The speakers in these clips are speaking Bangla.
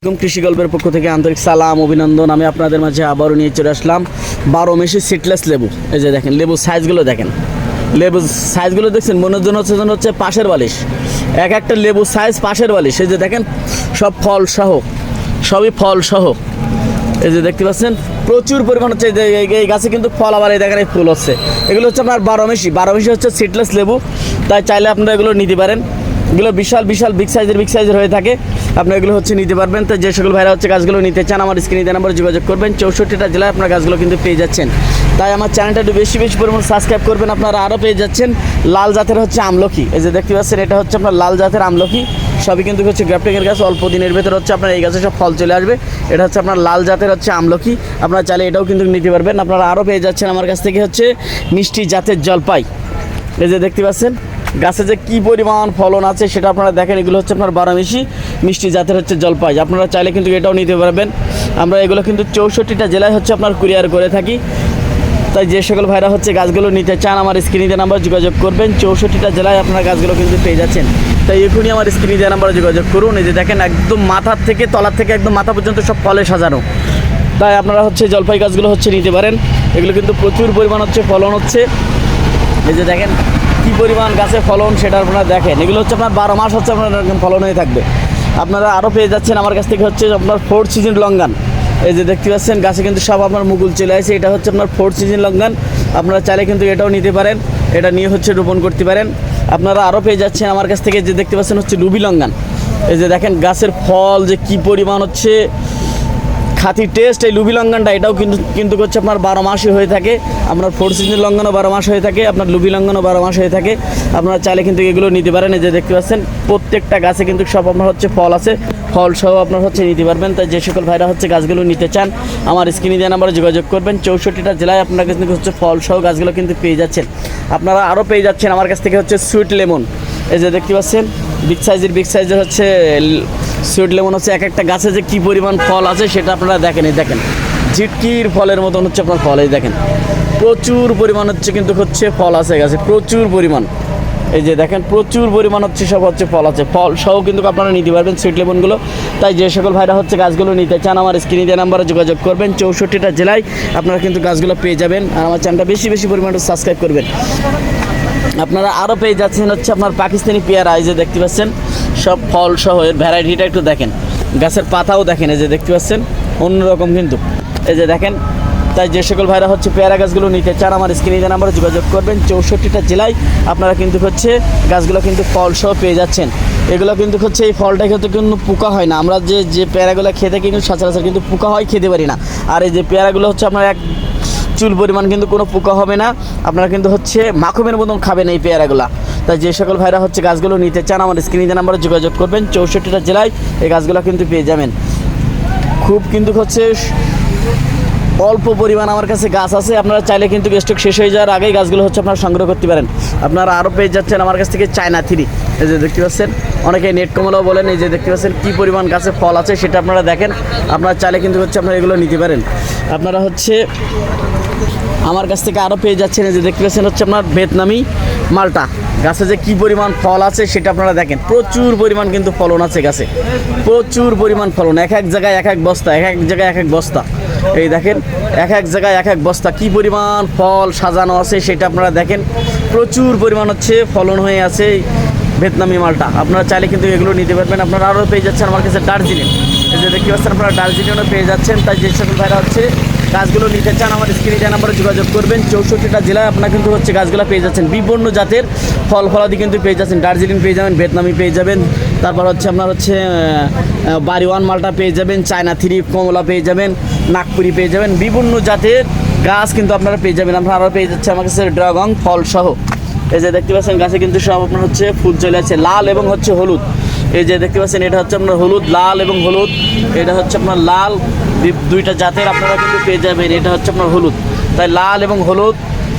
কৃষি গল্পের পক্ষ থেকে আন্তরিক সালাম অভিনন্দন। আমি আপনাদের মাঝে আবারও নিয়ে চলে আসলাম 12 মেশি সিটলেস লেবু। এই যে দেখেন লেবু সাইজগুলো দেখেন, লেবু সাইজগুলো দেখছেন মনের জন্য হচ্ছে পাশের বালিশ, এক একটা লেবু সাইজ পাশের বালিশ। এই যে দেখেন সব ফল সহ, সবই ফল সহ। এই যে দেখতে পাচ্ছেন প্রচুর পরিমাণ হচ্ছে এই গাছে কিন্তু ফল, আবার এই দেখেন এই ফুল হচ্ছে। এগুলো হচ্ছে আপনার 12 মেশি হচ্ছে সিটলেস লেবু। তাই চাইলে আপনারা এগুলো নিতে পারেন। এগুলো বিশাল বিশাল বিগ সাইজের হয়ে থাকে। আপনি এগুলো হচ্ছে নিতে পারবেন। তো যে সকল ভাইরা হচ্ছে গাছগুলো নিতে চান আমার স্ক্রিনে দেওয়া নাম্বারে যোগাযোগ করবেন। 64টা জেলায় আপনার গাছগুলো কিন্তু পেয়ে যাচ্ছেন। তাই আমার চ্যানেলটা একটু বেশি পরিমাণ সাবস্ক্রাইব করবেন। আপনারা আরও পেয়ে যাচ্ছেন লাল জাতের হচ্ছে আমলকি। এই যে দেখতে পাচ্ছেন এটা হচ্ছে আপনার লাল জাতের আমলকি। সবই কিন্তু হচ্ছে গ্রাফটিংয়ের গাছ, অল্প দিনের ভেতর হচ্ছে আপনার এই গাছে সব ফল চলে আসবে। এটা হচ্ছে আপনার লাল জাতের হচ্ছে আমলকি। আপনারা চাইলে এটাও কিন্তু নিতে পারবেন। আপনারা আরও পেয়ে যাচ্ছেন আমার কাছ থেকে হচ্ছে মিষ্টি জাতের জলপাই। এই যে দেখতে পাচ্ছেন গাছে যে কী পরিমাণ ফলন আছে সেটা আপনারা দেখেন। এগুলো হচ্ছে আপনার 12 মেশি মিষ্টি জাতের হচ্ছে জলপাই। আপনারা চাইলে কিন্তু এটাও নিতে পারবেন। আমরা এগুলো কিন্তু 64টা জেলায় হচ্ছে আপনার কুরিয়ার করে থাকি। তাই যে সকল ভাইরা হচ্ছে গাছগুলো নিতে চান আমার স্ক্রিনে দেওয়া নাম্বার যোগাযোগ করবেন। 64টা জেলায় আপনারা গাছগুলো কিন্তু পেয়ে যাচ্ছেন। তাই এখনই আমার স্ক্রিনে দেওয়া নাম্বারে যোগাযোগ করুন। এই যে দেখেন একদম মাথার থেকে তলার থেকে একদম মাথা পর্যন্ত সব ফলে সাজানো। তাই আপনারা হচ্ছে জলপাই গাছগুলো হচ্ছে নিতে পারেন। এগুলো কিন্তু প্রচুর পরিমাণ হচ্ছে ফলন হচ্ছে। এই যে দেখেন কী পরিমাণ গাছে ফলন সেটা আপনারা দেখেন। এগুলো হচ্ছে আপনার 12 মাস হচ্ছে আপনার এরকম ফলন হয়ে থাকবে। আপনারা আরও পেয়ে যাচ্ছেন আমার কাছ থেকে হচ্ছে আপনার 4th সিজন লঙ্গান। এই যে দেখতে পাচ্ছেন গাছে কিন্তু সব আপনার মুকুল চলে আসে। এটা হচ্ছে আপনার 4th সিজন লঙ্গান। আপনারা চাইলে কিন্তু এটাও নিতে পারেন, এটা নিয়ে হচ্ছে রোপণ করতে পারেন। আপনারা আরও পেয়ে যাচ্ছেন আমার কাছ থেকে যে দেখতে পাচ্ছেন হচ্ছে রুবি লঙ্গান। এই যে দেখেন গাছের ফল যে কী পরিমাণ হচ্ছে খাতি টেস্ট। এই লুবি লঙ্ঘনটা এটাও কিন্তু হচ্ছে আপনার 12 মাসই হয়ে থাকে। আপনার 4th সিজন লঙ্ঘনও 12 মাস হয়ে থাকে, আপনার লুবি লঙ্ঘনও 12 মাস হয়ে থাকে। আপনারা চাইলে কিন্তু এগুলো নিতে পারেন। এই যে দেখতে পাচ্ছেন প্রত্যেকটা গাছে কিন্তু সব আপনার হচ্ছে ফল আছে, ফল সহ আপনার হচ্ছে নিতে পারবেন। তাই যে সকল ভাইরা হচ্ছে গাছগুলো নিতে চান আমার স্ক্রিনে দেওয়া নাম্বারে যোগাযোগ করবেন। 64টা জেলায় আপনার কাছে কিন্তু হচ্ছে ফল সহ গাছগুলো কিন্তু পেয়ে যাচ্ছেন। আপনারা আরও পেয়ে যাচ্ছেন আমার কাছ থেকে হচ্ছে সুইট লেমন। এই যে দেখতে পাচ্ছেন বিগ সাইজের হচ্ছে সুইট লেমন হচ্ছে। এক একটা গাছে যে কী পরিমাণ ফল আছে সেটা আপনারা দেখেন। এই দেখেন ঝিটকির ফলের মতন হচ্ছে আপনার ফল। এই দেখেন প্রচুর পরিমাণ হচ্ছে কিন্তু হচ্ছে ফল আছে গাছে, প্রচুর পরিমাণ। এই যে দেখেন প্রচুর পরিমাণ হচ্ছে সব হচ্ছে ফল আছে, ফল সহ কিন্তু আপনারা নিতে পারবেন সুইট লেমনগুলো। তাই যে সকল ভাইরা হচ্ছে গাছগুলো নিতে চান আমার স্ক্রিনে দেওয়া নাম্বারে যোগাযোগ করবেন। 64টা জেলায় আপনারা কিন্তু গাছগুলো পেয়ে যাবেন। আর আমার চ্যানেলটা বেশি পরিমাণে সাবস্ক্রাইব করবেন। আপনারা আরও পেয়ে যাচ্ছেন হচ্ছে আপনার পাকিস্তানি পেয়ারা। এই যে দেখতে পাচ্ছেন সব ফল সহ। এর ভ্যারাইটিটা একটু দেখেন, গাছের পাতাও দেখেন। এই যে দেখতে পাচ্ছেন অন্যরকম কিন্তু। এই যে দেখেন তাই যে সকল ভাইরা হচ্ছে পেয়ারা গাছগুলো নিতে চান আমার স্ক্রিনে দেওয়া নাম্বারে যোগাযোগ করবেন। 64টা জেলায় আপনারা কিন্তু হচ্ছে গাছগুলো কিন্তু ফল সহ পেয়ে যাচ্ছেন। এগুলো কিন্তু হচ্ছে এই ফলটা খেতে কিন্তু পোকা হয় না। আমরা যে পেয়ারাগুলো খেতে কিন্তু সচরাচর কিন্তু পোকা হয়, খেতে পারি না। আর এই যে পেয়ারাগুলো হচ্ছে আপনার এক চুল পরিমাণ কিন্তু কোনো পোকা হবে না। আপনারা কিন্তু হচ্ছে মাখমের মতন খাবেন এই পেয়ারাগুলো। তাই যে সকল ভাইরা হচ্ছে গাছগুলো নিতে চান আমার স্ক্রিনে দেওয়া নাম্বারে যোগাযোগ করবেন। 64টা জেলায় এই গাছগুলো কিন্তু পেয়ে যাবেন। খুব কিন্তু হচ্ছে অল্প পরিমাণ আমার কাছে গাছ আছে। আপনারা চাইলে কিন্তু স্টক শেষ হয়ে যাওয়ার আগেই গাছগুলো হচ্ছে আপনারা সংগ্রহ করতে পারেন। আপনারা আরও পেয়ে যাচ্ছেন আমার কাছ থেকে চায়না 3। এই যে দেখতে পাচ্ছেন অনেকে নেট কমলাও বলেন। এই যে দেখতে পাচ্ছেন কী পরিমাণ গাছে ফল আছে সেটা আপনারা দেখেন। আপনারা চাইলে কিন্তু হচ্ছে আপনারা এগুলো নিতে পারেন। আপনারা হচ্ছে আমার কাছ থেকে আরও পেয়ে যাচ্ছেন। এই যে দেখতে পাচ্ছেন হচ্ছে আপনার ভিয়েতনামি মালটা। গাছে যে কী পরিমাণ ফল আছে সেটা আপনারা দেখেন। প্রচুর পরিমাণ কিন্তু ফলন আছে গাছে, প্রচুর পরিমাণ ফলন। এক জায়গায় এক বস্তা, এক জায়গায় এক বস্তা। এই দেখেন এক জায়গায় এক বস্তা কী পরিমাণ ফল সাজানো আছে সেটা আপনারা দেখেন। প্রচুর পরিমাণ হচ্ছে ফলন হয়ে আছে ভিয়েতনামি মালটা। আপনারা চাইলে কিন্তু এগুলো নিতে পারবেন। আপনারা আরও পেয়ে যাচ্ছেন আমার কাছে দার্জিলিং। এই যে দেখতে পাচ্ছেন আপনারা দার্জিলিংও পেয়ে যাচ্ছেন। তাই যে সকল ভাইরা হচ্ছে গাছগুলো নিতে চান আমার স্ক্রিনে দেওয়া নাম্বারে যোগাযোগ করবেন। 64টা জেলায় আপনারা কিন্তু হচ্ছে গাছগুলো পেয়ে যাচ্ছেন। বিভিন্ন জাতের ফলাদি কিন্তু পেয়ে যাচ্ছেন। দার্জিলিং পেয়ে যাবেন, ভিয়েতনামি পেয়ে যাবেন, তারপর হচ্ছে আপনার হচ্ছে বাড়িওয়ান মালটা পেয়ে যাবেন, চায়না 3 কমলা পেয়ে যাবেন, নাগপুরি পেয়ে যাবেন। বিভিন্ন জাতের গাছ কিন্তু আপনারা পেয়ে যাবেন। আপনারা আরও পেয়ে যাচ্ছে আমার কাছে ড্রাগন ফল সহ। এই যে দেখতে পাচ্ছেন গাছে কিন্তু সব আপনার হচ্ছে ফুল চলে আছে লাল এবং হচ্ছে হলুদ। এই যে দেখতে পাচ্ছেন এটা হচ্ছে আপনার হলুদ, লাল এবং হলুদ। এটা হচ্ছে আপনার লাল, দুইটা জাতের আপনারা কিন্তু পেয়ে যাবেন। এটা হচ্ছে আপনার হলুদ। তাই লাল এবং হলুদ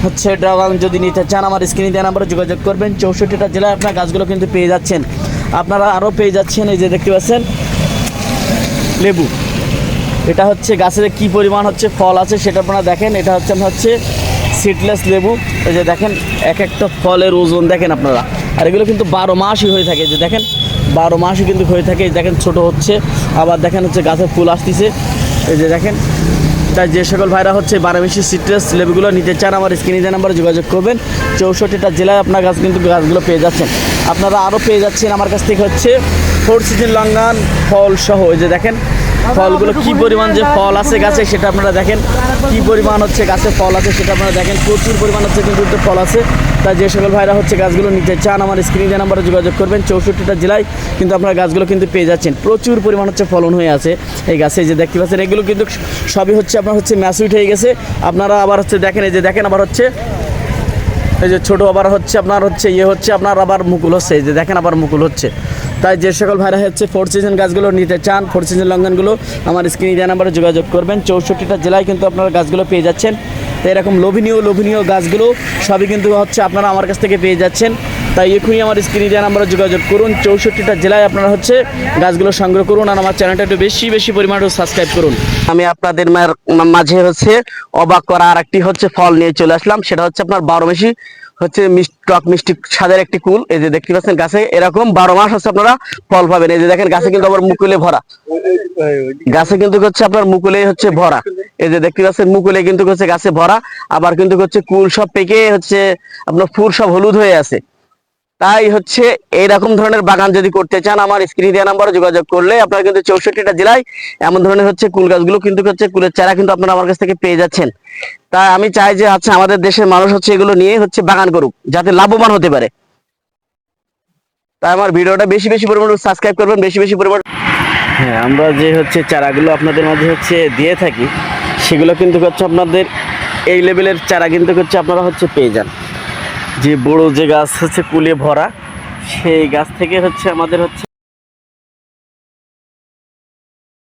হচ্ছে ড্রাগন যদি নিতে চান আমার স্ক্রিনে দেওয়া নাম্বারে যোগাযোগ করবেন। 64টা জেলায় আপনার গাছগুলো কিন্তু পেয়ে যাচ্ছেন। আপনারা আরও পেয়ে যাচ্ছেন এই যে দেখতে পাচ্ছেন লেবু। এটা হচ্ছে গাছের কী পরিমাণ হচ্ছে ফল আছে সেটা আপনারা দেখেন। এটা হচ্ছে আপনার হচ্ছে সিডলেস লেবু। এই যে দেখেন এক একটা ফলের ওজন দেখেন আপনারা। আর এগুলো কিন্তু 12 মাসই হয়ে থাকে। যে দেখেন 12 মাসই কিন্তু হয়ে থাকে। এই দেখেন ছোট হচ্ছে, আবার দেখেন হচ্ছে গাছে ফুল আসতেছে, এই যে দেখেন। তাই যে সকল ভাইরা হচ্ছে 12 মাসি সিট্রাস লেবুগুলো নিতে চান আমার স্ক্রিনে দেওয়া নাম্বারে যোগাযোগ করবেন। 64টা জেলায় আপনার গাছ কিন্তু গাছগুলো পেয়ে যাচ্ছেন। আপনারা আরও পেয়ে যাচ্ছেন আমার কাছ থেকে হচ্ছে 4 সিজন লঙ্ঘন ফল সহ। এই যে দেখেন ফলগুলো কি পরিমাণ যে ফল আছে গাছে সেটা আপনারা দেখেন, কি পরিমাণ হচ্ছে গাছে ফল আছে সেটা আপনারা দেখেন, প্রচুর পরিমাণ হচ্ছে কিন্তু ফল আছে। তাই যে সকল ভাইরা হচ্ছে গাছগুলো নিতে চান আমার স্ক্রিনে দেওয়া নাম্বারে যোগাযোগ করবেন। 64টা জেলায় কিন্তু আপনারা গাছগুলো কিন্তু পেয়ে যাচ্ছেন। প্রচুর পরিমাণ হচ্ছে ফলন হয়ে আছে এই গাছে, যে দেখতে পাচ্ছেন এগুলো কিন্তু সবই হচ্ছে আপনার হচ্ছে ম্যাচুইট হয়ে গেছে। আপনারা আবার হচ্ছে দেখেন, এই যে দেখেন আবার হচ্ছে এই যে ছোটো আবার হচ্ছে আপনার হচ্ছে হচ্ছে আপনার আবার মুকুল হচ্ছে, এই যে দেখেন আবার মুকুল হচ্ছে। তাই যে সকল ভাইরা হচ্ছে 4 সিজন গাছগুলো নিতে চান, 4 সিজন লঙ্ঘনগুলো আমার স্ক্রিনে দেওয়া নাম্বারে যোগাযোগ করবেন। 64টা জেলায় কিন্তু আপনারা গাছগুলো পেয়ে যাচ্ছেন। তো এরকম লোভনীয় গাছগুলো সবই কিন্তু হচ্ছে আপনারা আমার কাছ থেকে পেয়ে যাচ্ছেন। তাই এখনই আমার স্ক্রিনে দেওয়া নাম্বারে যোগাযোগ করুন। 64টা জেলায় আপনারা হচ্ছে গাছগুলো সংগ্রহ করুন, আর আমার চ্যানেলটা একটু বেশি পরিমাণে সাবস্ক্রাইব করুন। আমি আপনাদের মাঝে হচ্ছে অবাক করা আর একটি হচ্ছে ফল নিয়ে চলে আসলাম। সেটা হচ্ছে আপনার 12 মাসি হচ্ছে টক মিষ্টি স্বাদের একটি কুল। এই যে দেখতে পাচ্ছেন গাছে এরকম 12 মাস হচ্ছে আপনারা ফল পাবেন। এই যে দেখেন গাছে কিন্তু আবার মুকুলে ভরা, গাছে কিন্তু হচ্ছে আপনার মুকুলে হচ্ছে ভরা। এই যে দেখতে পাচ্ছেন মুকুলে কিন্তু হচ্ছে গাছে ভরা, আবার কিন্তু হচ্ছে কুল সব পেকে হচ্ছে আপনার ফুল সব হলুদ হয়ে আছে। তাই হচ্ছে এইরকম ধরনের বাগান যদি করতে চান আমার স্ক্রিনে দেওয়া নাম্বারে যোগাযোগ করলে আপনারা কিন্তু 64টা জেলায় এমন ধরনের হচ্ছে কুল গাছগুলো কিন্তু হচ্ছে কুলের চারা কিন্তু আপনারা আমার কাছ থেকে পেয়ে যাচ্ছেন। তাই আমি চাই যে আচ্ছা আমাদের দেশের মানুষ হচ্ছে এগুলো নিয়ে হচ্ছে বাগান করুক, যাতে লাভবান হতে পারে। তাই আমার ভিডিওটা বেশি পরিমাণে সাবস্ক্রাইব করবেন, বেশি পরিমাণ। হ্যাঁ, আমরা যে হচ্ছে চারাগুলো আপনাদের মাঝে হচ্ছে দিয়ে থাকি সেগুলো কিন্তু হচ্ছে আপনাদের এই লেভেলের চারা কিন্তু হচ্ছে আপনারা হচ্ছে পেয়ে যান। যে বড় যে গাছ হচ্ছে কুলে ভরা সেই গাছ থেকে হচ্ছে আমাদের হচ্ছে